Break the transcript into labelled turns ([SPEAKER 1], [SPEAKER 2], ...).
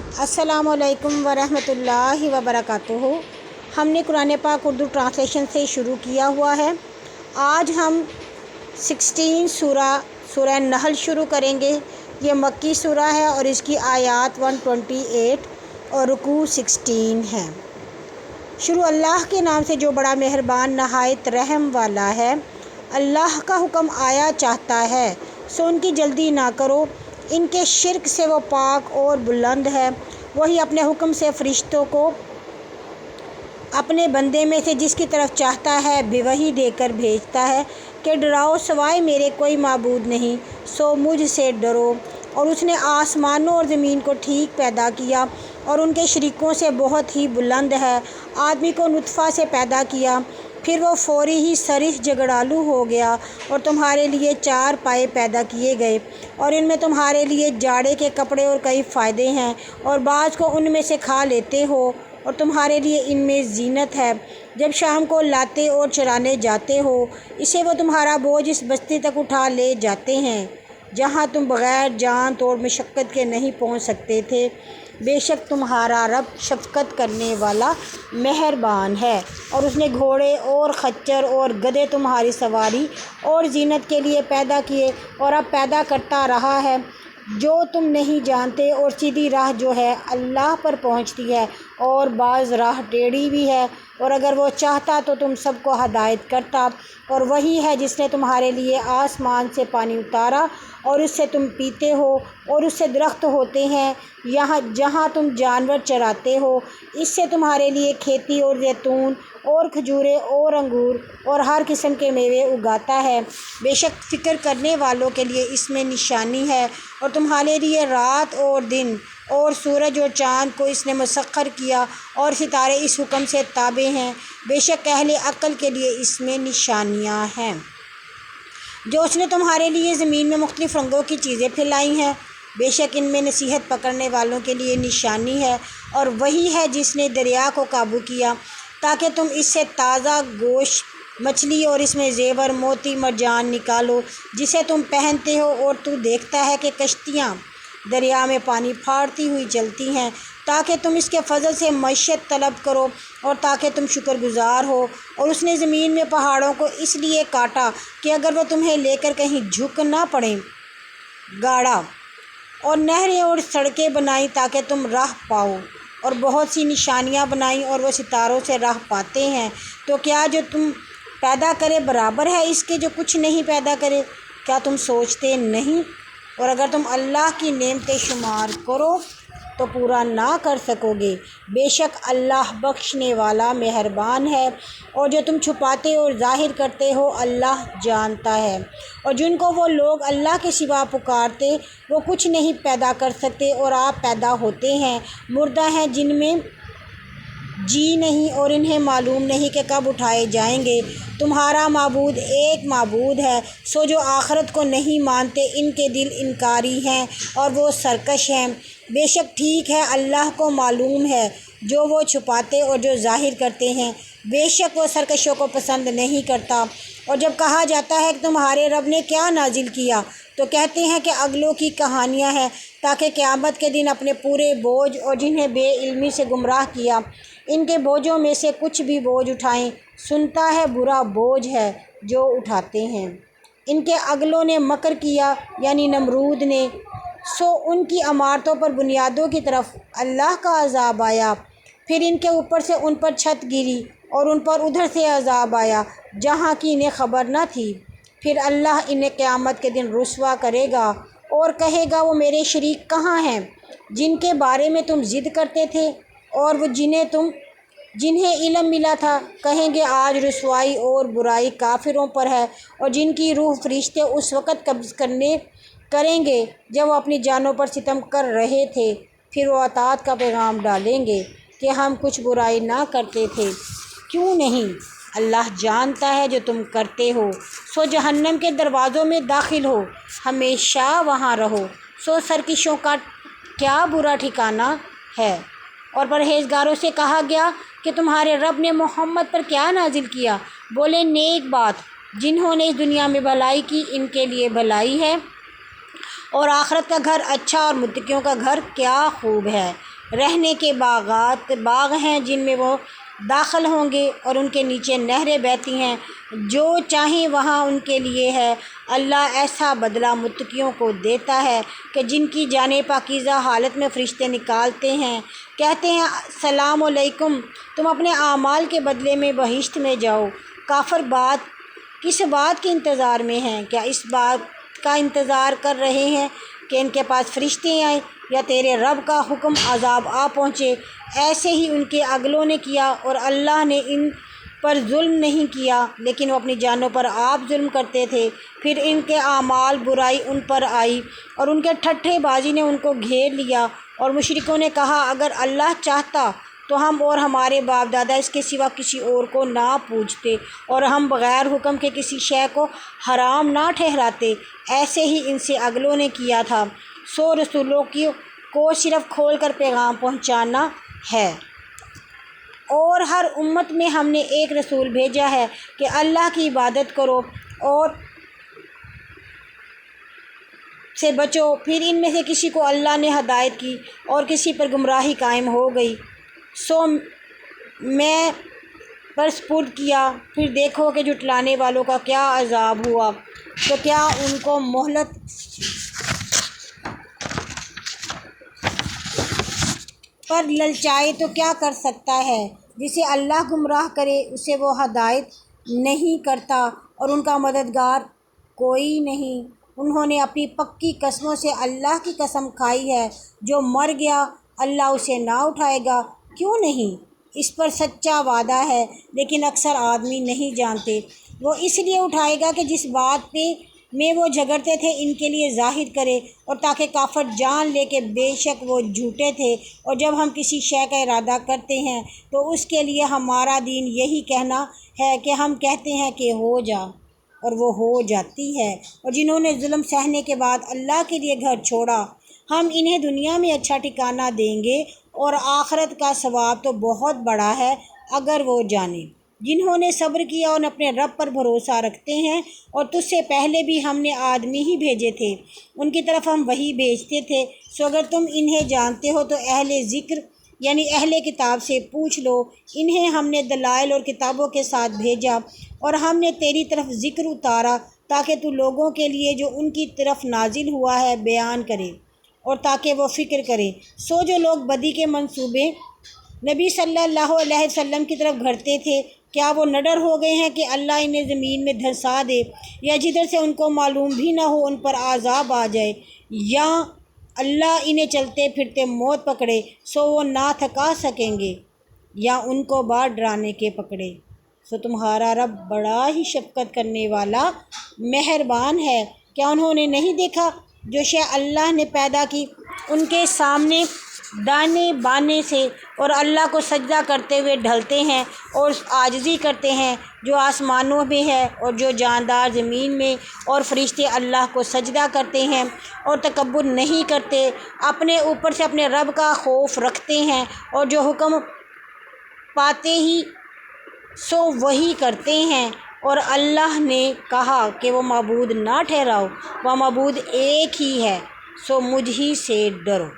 [SPEAKER 1] السلام علیکم ورحمۃ اللہ وبرکاتہ۔ ہم نے قرآن پاک اردو ٹرانسلیشن سے شروع کیا ہوا ہے۔ آج ہم 16 سورہ نحل شروع کریں گے۔ یہ مکی سورہ ہے اور اس کی آیات 128 اور رکوع 16 ہے۔ شروع اللہ کے نام سے جو بڑا مہربان نہایت رحم والا ہے۔ اللہ کا حکم آیا چاہتا ہے سو ان کی جلدی نہ کرو، ان کے شرک سے وہ پاک اور بلند ہے۔ وہی اپنے حکم سے فرشتوں کو اپنے بندے میں سے جس کی طرف چاہتا ہے وحی دے کر بھیجتا ہے کہ ڈراؤ سوائے میرے کوئی معبود نہیں، سو مجھ سے ڈرو۔ اور اس نے آسمانوں اور زمین کو ٹھیک پیدا کیا اور ان کے شریکوں سے بہت ہی بلند ہے۔ آدمی کو نطفہ سے پیدا کیا، پھر وہ فوری ہی سرخ جگڑالو ہو گیا اور تمہارے لیے 4 پائے پیدا کیے گئے، اور ان میں تمہارے لیے جاڑے کے کپڑے اور کئی فائدے ہیں، اور بعض کو ان میں سے کھا لیتے ہو، اور تمہارے لیے ان میں زینت ہے۔ جب شام کو لاتے اور چرانے جاتے ہو اسے، وہ تمہارا بوجھ اس بستی تک اٹھا لے جاتے ہیں جہاں تم بغیر جان توڑ مشقت کے نہیں پہنچ سکتے تھے۔ بے شک تمہارا رب شفقت کرنے والا مہربان ہے۔ اور اس نے گھوڑے اور خچر اور گدھے تمہاری سواری اور زینت کے لیے پیدا کیے، اور اب پیدا کرتا رہا ہے جو تم نہیں جانتے، اور سیدھی راہ جو ہے اللہ پر پہنچتی ہے، اور بعض راہ ٹیڑھی بھی ہے، اور اگر وہ چاہتا تو تم سب کو ہدایت کرتا۔ اور وہی ہے جس نے تمہارے لیے آسمان سے پانی اتارا اور اس سے تم پیتے ہو، اور اس سے درخت ہوتے ہیں جہاں تم جانور چراتے ہو، اس سے تمہارے لیے کھیتی اور زیتون اور کھجوریں اور انگور اور ہر قسم کے میوے اگاتا ہے۔ بے شک فکر کرنے والوں کے لیے اس میں نشانی ہے۔ اور تمہارے لیے رات اور دن اور سورج اور چاند کو اس نے مسخر کیا، اور ستارے اس حکم سے تابع ہیں۔ بے شک اہل عقل کے لیے اس میں نشانیاں ہیں۔ جو اس نے تمہارے لیے زمین میں مختلف رنگوں کی چیزیں پھیلائی ہیں، بے شک ان میں نصیحت پکڑنے والوں کے لیے نشانی ہے۔ اور وہی ہے جس نے دریا کو قابو کیا تاکہ تم اس سے تازہ گوشت مچھلی اور اس میں زیور موتی مرجان نکالو جسے تم پہنتے ہو، اور تو دیکھتا ہے کہ کشتیاں دریا میں پانی پھاڑتی ہوئی چلتی ہیں تاکہ تم اس کے فضل سے معیشت طلب کرو اور تاکہ تم شکر گزار ہو۔ اور اس نے زمین میں پہاڑوں کو اس لیے کاٹا کہ اگر وہ تمہیں لے کر کہیں جھک نہ پڑیں، گاڑا اور نہریں اور سڑکیں بنائیں تاکہ تم راہ پاؤ، اور بہت سی نشانیاں بنائیں، اور وہ ستاروں سے راہ پاتے ہیں۔ تو کیا جو تم پیدا کرے برابر ہے اس کے جو کچھ نہیں پیدا کرے؟ کیا تم سوچتے نہیں؟ اور اگر تم اللہ کی نعمتیں شمار کرو تو پورا نہ کر سکو گے۔ بے شک اللہ بخشنے والا مہربان ہے، اور جو تم چھپاتے اور ظاہر کرتے ہو اللہ جانتا ہے۔ اور جن کو وہ لوگ اللہ کے سوا پکارتے وہ کچھ نہیں پیدا کر سکتے، اور آپ پیدا ہوتے ہیں، مردہ ہیں جن میں جی نہیں، اور انہیں معلوم نہیں کہ کب اٹھائے جائیں گے۔ تمہارا معبود ایک معبود ہے، سو جو آخرت کو نہیں مانتے ان کے دل انکاری ہیں اور وہ سرکش ہیں۔ بے شک ٹھیک ہے اللہ کو معلوم ہے جو وہ چھپاتے اور جو ظاہر کرتے ہیں، بے شک وہ سرکشوں کو پسند نہیں کرتا۔ اور جب کہا جاتا ہے کہ تمہارے رب نے کیا نازل کیا، تو کہتے ہیں کہ اگلوں کی کہانیاں ہیں تاکہ قیامت کے دن اپنے پورے بوجھ اور جنہیں بے علمی سے گمراہ کیا ان کے بوجھوں میں سے کچھ بھی بوجھ اٹھائیں۔ سنتا ہے برا بوجھ ہے جو اٹھاتے ہیں۔ ان کے اگلوں نے مکر کیا، یعنی نمرود نے، سو ان کی عمارتوں پر بنیادوں کی طرف اللہ کا عذاب آیا، پھر ان کے اوپر سے ان پر چھت گری اور ان پر ادھر سے عذاب آیا جہاں کی انہیں خبر نہ تھی۔ پھر اللہ انہیں قیامت کے دن رسوا کرے گا اور کہے گا وہ میرے شریک کہاں ہیں جن کے بارے میں تم ضد کرتے تھے، اور وہ جنہیں علم ملا تھا۔ کہیں گے آج رسوائی اور برائی کافروں پر ہے، اور جن کی روح فرشتے اس وقت قبض کریں گے جب وہ اپنی جانوں پر ستم کر رہے تھے، پھر وہ اطاعت کا پیغام ڈالیں گے کہ ہم کچھ برائی نہ کرتے تھے۔ کیوں نہیں؟ اللہ جانتا ہے جو تم کرتے ہو۔ سو جہنم کے دروازوں میں داخل ہو، ہمیشہ وہاں رہو، سو سرکشوں کا کیا برا ٹھکانہ ہے۔ اور پرہیزگاروں سے کہا گیا کہ تمہارے رب نے محمد پر کیا نازل کیا؟ بولے نیک بات، جنہوں نے اس دنیا میں بھلائی کی ان کے لیے بھلائی ہے، اور آخرت کا گھر اچھا، اور متقیوں کا گھر کیا خوب ہے۔ رہنے کے باغ ہیں جن میں وہ داخل ہوں گے اور ان کے نیچے نہریں بہتی ہیں، جو چاہیں وہاں ان کے لیے ہے۔ اللہ ایسا بدلہ متقیوں کو دیتا ہے کہ جن کی جانیں پاکیزہ حالت میں فرشتے نکالتے ہیں، کہتے ہیں السلام علیکم، تم اپنے اعمال کے بدلے میں بہشت میں جاؤ۔ کافر کس بات کے انتظار میں ہیں؟ کیا اس بات کا انتظار کر رہے ہیں کہ ان کے پاس فرشتے آئیں یا تیرے رب کا حکم عذاب آ پہنچے؟ ایسے ہی ان کے اگلوں نے کیا اور اللہ نے ان پر ظلم نہیں کیا، لیکن وہ اپنی جانوں پر آپ ظلم کرتے تھے۔ پھر ان کے اعمال برائی ان پر آئی اور ان کے ٹھٹھے بازی نے ان کو گھیر لیا، اور مشرکوں نے کہا اگر اللہ چاہتا تو ہم اور ہمارے باپ دادا اس کے سوا کسی اور کو نہ پوجتے اور ہم بغیر حکم کے کسی شے کو حرام نہ ٹھہراتے۔ ایسے ہی ان سے اگلوں نے کیا تھا۔ سو رسولوں کو صرف کھول کر پیغام پہنچانا ہے، اور ہر امت میں ہم نے ایک رسول بھیجا ہے کہ اللہ کی عبادت کرو اور سے بچو۔ پھر ان میں سے کسی کو اللہ نے ہدایت کی اور کسی پر گمراہی قائم ہو گئی، سو میں پر سپرد کیا۔ پھر دیکھو کہ جھٹلانے والوں کا کیا عذاب ہوا، تو کیا ان کو مہلت پر للچائے تو کیا کر سکتا ہے؟ جسے اللہ گمراہ کرے اسے وہ ہدایت نہیں کرتا اور ان کا مددگار کوئی نہیں۔ انہوں نے اپنی پکی قسموں سے اللہ کی قسم کھائی ہے، جو مر گیا اللہ اسے نہ اٹھائے گا، کیوں نہیں؟ اس پر سچا وعدہ ہے، لیکن اکثر آدمی نہیں جانتے۔ وہ اس لیے اٹھائے گا کہ جس بات میں وہ جھگڑتے تھے ان کے لیے ظاہر کرے، اور تاکہ کافر جان لے کہ بے شک وہ جھوٹے تھے۔ اور جب ہم کسی شے کا ارادہ کرتے ہیں تو اس کے لیے ہمارا دین یہی کہنا ہے کہ ہم کہتے ہیں کہ ہو جا، اور وہ ہو جاتی ہے۔ اور جنہوں نے ظلم سہنے کے بعد اللہ کے لیے گھر چھوڑا، ہم انہیں دنیا میں اچھا ٹھکانہ دیں گے، اور آخرت کا ثواب تو بہت بڑا ہے اگر وہ جانیں۔ جنہوں نے صبر کیا اور اپنے رب پر بھروسہ رکھتے ہیں، اور تجھ سے پہلے بھی ہم نے آدمی ہی بھیجے تھے، ان کی طرف ہم وحی بھیجتے تھے۔ سو اگر تم انہیں جانتے ہو تو اہل ذکر یعنی اہل کتاب سے پوچھ لو، انہیں ہم نے دلائل اور کتابوں کے ساتھ بھیجا، اور ہم نے تیری طرف ذکر اتارا تاکہ تو لوگوں کے لیے جو ان کی طرف نازل ہوا ہے بیان کرے، اور تاکہ وہ فکر کرے۔ سو جو لوگ بدی کے منصوبے نبی صلی اللہ علیہ وسلم کی طرف گھڑتے تھے، کیا وہ نہ ڈر ہو گئے ہیں کہ اللہ انہیں زمین میں دھنسا دے، یا جدھر سے ان کو معلوم بھی نہ ہو ان پر عذاب آ جائے، یا اللہ انہیں چلتے پھرتے موت پکڑے سو وہ نہ تھکا سکیں گے، یا ان کو بار ڈرانے کے پکڑے۔ سو تمہارا رب بڑا ہی شفقت کرنے والا مہربان ہے۔ کیا انہوں نے نہیں دیکھا جو شے اللہ نے پیدا کی ان کے سامنے دانے بانے سے، اور اللہ کو سجدہ کرتے ہوئے ڈھلتے ہیں اور عاجزی کرتے ہیں، جو آسمانوں میں ہے اور جو جاندار زمین میں، اور فرشتے اللہ کو سجدہ کرتے ہیں اور تکبر نہیں کرتے، اپنے اوپر سے اپنے رب کا خوف رکھتے ہیں، اور جو حکم پاتے ہی سو وہی کرتے ہیں۔ اور اللہ نے کہا کہ وہ معبود نہ ٹھہراؤ، وہ معبود ایک ہی ہے، سو مجھ ہی سے ڈرو۔